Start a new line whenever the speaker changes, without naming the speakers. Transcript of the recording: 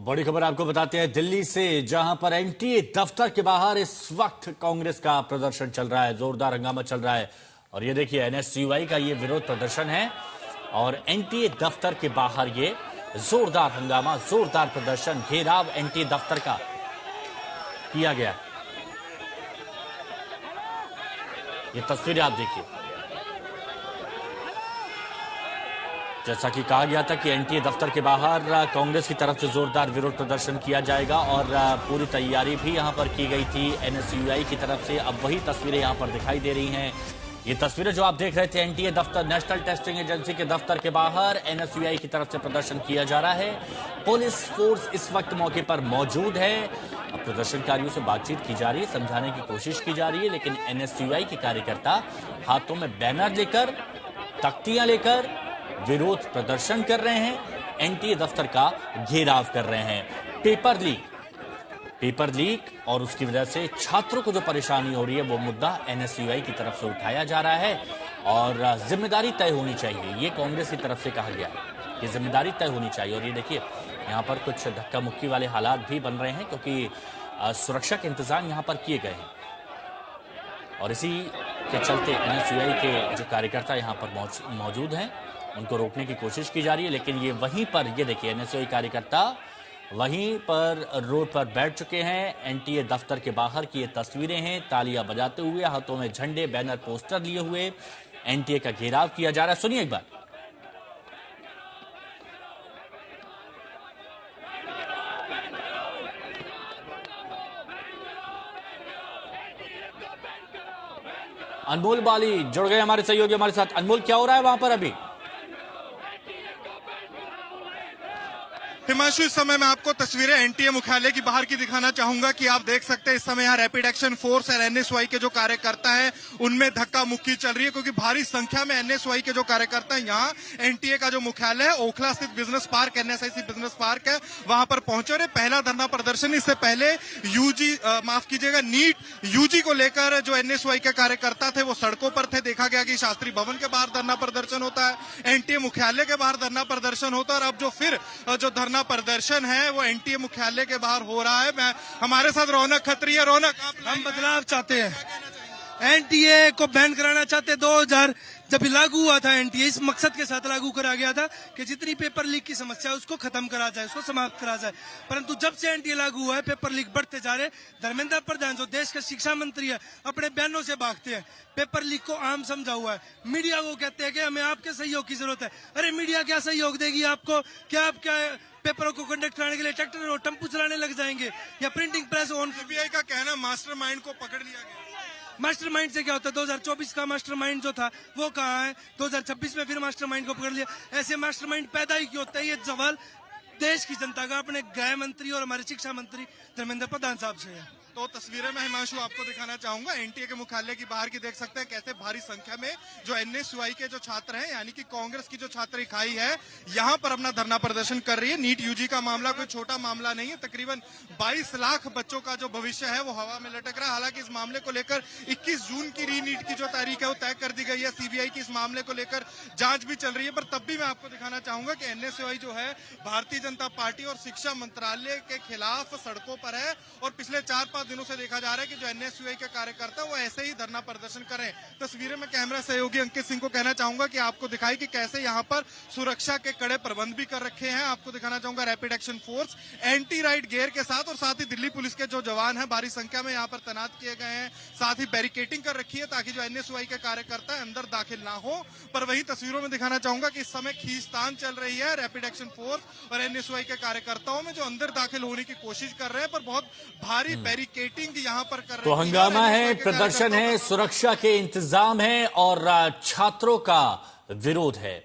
बड़ी खबर आपको बताते हैं दिल्ली से, जहां पर एनटीए दफ्तर के बाहर इस वक्त कांग्रेस का प्रदर्शन चल रहा है, जोरदार हंगामा चल रहा है। और ये देखिए एनएसयूआई का ये विरोध प्रदर्शन है और एनटीए दफ्तर के बाहर ये जोरदार हंगामा, जोरदार प्रदर्शन, घेराव एनटीए दफ्तर का किया गया। ये तस्वीरें आप देखिए। जैसा कि कहा गया था कि एनटीए दफ्तर के बाहर कांग्रेस की तरफ से जोरदार विरोध प्रदर्शन किया जाएगा और पूरी तैयारी भी यहां पर की गई थी एनएसयूआई की तरफ से। अब वही तस्वीरें यहां पर दिखाई दे रही हैं। ये तस्वीरें जो आप देख रहे थे एनटीए दफ्तर, नेशनल टेस्टिंग एजेंसी के दफ्तर के बाहर एनएसयूआई की तरफ से प्रदर्शन किया जा रहा है। पुलिस फोर्स इस वक्त मौके पर मौजूद है। अब प्रदर्शनकारियों से बातचीत की जा रही है, समझाने की कोशिश की जा रही है, लेकिन एनएसयूआई के कार्यकर्ता हाथों में बैनर लेकर, तख्तियां लेकर विरोध प्रदर्शन कर रहे हैं, एनटीए दफ्तर का घेराव कर रहे हैं। पेपर लीक और उसकी वजह से छात्रों को जो परेशानी हो रही है वो मुद्दा एनएसयूआई की तरफ से उठाया जा रहा है और जिम्मेदारी तय होनी चाहिए, ये कांग्रेस की तरफ से कहा गया है कि जिम्मेदारी तय होनी चाहिए। और ये देखिए यहां पर कुछ धक्का मुक्की वाले हालात भी बन रहे हैं क्योंकि सुरक्षा के इंतजाम यहां पर किए गए हैं और इसी के चलते एनएसयूआई के जो कार्यकर्ता यहां पर मौजूद हैं उनको रोकने की कोशिश की जा रही है। लेकिन ये वहीं पर, ये देखिए एनएसयूआई कार्यकर्ता वहीं पर रोड पर बैठ चुके हैं। एनटीए दफ्तर के बाहर की ये तस्वीरें हैं, तालियां बजाते हुए, हाथों में झंडे, बैनर, पोस्टर लिए हुए एनटीए का घेराव किया जा रहा है। सुनिए एक बार। अनमोल बाली जुड़ गए हमारे सहयोगी हमारे साथ। अनमोल, क्या हो रहा है वहां पर अभी?
हिमांशु, इस समय मैं आपको तस्वीरें एनटीए मुख्यालय की बाहर की दिखाना चाहूंगा कि आप देख सकते हैं इस समय यहाँ रैपिड एक्शन फोर्स और एनएसयूआई के जो कार्यकर्ता हैं उनमें धक्का मुक्की चल रही है क्योंकि भारी संख्या में एनएसयूआई के जो कार्यकर्ता हैं यहाँ एनटीए का जो मुख्यालय है ओखला स्थित business park, NSIC business park है, वहां पर पहुंचे। और पहला धरना प्रदर्शन, इससे पहले नीट यूजी को लेकर जो एनएसयूआई के कार्यकर्ता थे वो सड़कों पर थे। देखा गया कि शास्त्री भवन के बाहर धरना प्रदर्शन होता है, एनटीए मुख्यालय के बाहर धरना प्रदर्शन होता है और अब जो फिर जो धरना प्रदर्शन है वो एनटीए मुख्यालय के बाहर हो रहा है। हमारे साथ रौनक खत्री है। रौनक,
हम बदलाव चाहते हैं, एनटीए को बैन कराना चाहते हैं। 2000 जब लागू हुआ था एनटीए, इस मकसद के साथ लागू करा गया था कि जितनी पेपर लीक की समस्या है उसको खत्म करा जाए, उसको समाप्त करा जाए। परंतु जब से एनटीए लागू हुआ है पेपर लीक बढ़ते जा रहे। धर्मेंद्र प्रधान जो देश के शिक्षा मंत्री है अपने बयानों से भागते हैं, पेपर लीक को आम समझा हुआ है। मीडिया को कहते हैं कि हमें आपके सहयोग की जरूरत है। अरे मीडिया क्या सहयोग देगी आपको? क्या आप क्या पेपरों को कंडक्ट कराने के लिए ट्रैक्टर और टेम्पू चलाने लग जाएंगे या प्रिंटिंग प्रेस ऑन?
सीबीआई का कहना मास्टरमाइंड को पकड़ लिया गया।
मास्टरमाइंड से क्या होता है? 2024 का मास्टरमाइंड जो था वो कहाँ है? 2026 में फिर मास्टरमाइंड को पकड़ लिया। ऐसे मास्टरमाइंड पैदा ही क्यों होता है? ये सवाल देश की जनता का अपने गृह मंत्री और हमारे शिक्षा मंत्री धर्मेंद्र प्रधान साहब से है।
तो तस्वीरें मैं हिमांशु आपको दिखाना चाहूंगा एनटीए के मुख्यालय की बाहर की। देख सकते हैं कैसे भारी संख्या में जो एनएसयूआई के जो छात्र हैं यानी कि कांग्रेस की जो छात्र इकाई है यहां पर अपना धरना प्रदर्शन कर रही है। नीट यूजी का मामला कोई छोटा मामला नहीं है, तकरीबन 22 लाख बच्चों का जो भविष्य है वो हवा में लटक रहा है। हालांकि इस मामले को लेकर 21 जून की रीनीट की जो तारीख है वो तय कर दी गई है। सीबीआई की इस मामले को लेकर जांच भी चल रही है, पर तब भी मैं आपको दिखाना चाहूंगा कि एनएसयूआई जो है भारतीय जनता पार्टी और शिक्षा मंत्रालय के खिलाफ सड़कों पर है और पिछले 4-5 दिनों से देखा जा रहा है कि जो एनएसयूआई के कार्यकर्ता वो ऐसे ही धरना प्रदर्शन करें। तस्वीरें में कैमरा सहयोगी अंकित सिंह को कहना चाहूंगा कि आपको दिखाई कि कैसे यहां पर सुरक्षा के कड़े प्रबंध भी कर रखे हैं। आपको दिखाना चाहूंगा rapid action force anti right gear के साथ और साथ ही दिल्ली पुलिस के जो जवान हैं भारी संख्या में यहां पर तैनात किए गए हैं। साथ ही बैरिकेडिंग कर रखी है ताकि जो एनएसयूआई के कार्यकर्ता अंदर दाखिल ना हो। पर वही तस्वीरों में दिखाना चाहूंगा कि इस समय खींचतान चल रही है रैपिड एक्शन फोर्स और एनएसयूआई के कार्यकर्ताओं में जो अंदर दाखिल होने की कोशिश कर रहे हैं, पर बहुत भारी बैरिकेडिंग यहाँ पर कर रहे हैं।
तो हंगामा है, प्रदर्शन है, सुरक्षा के इंतजाम है और छात्रों का विरोध है।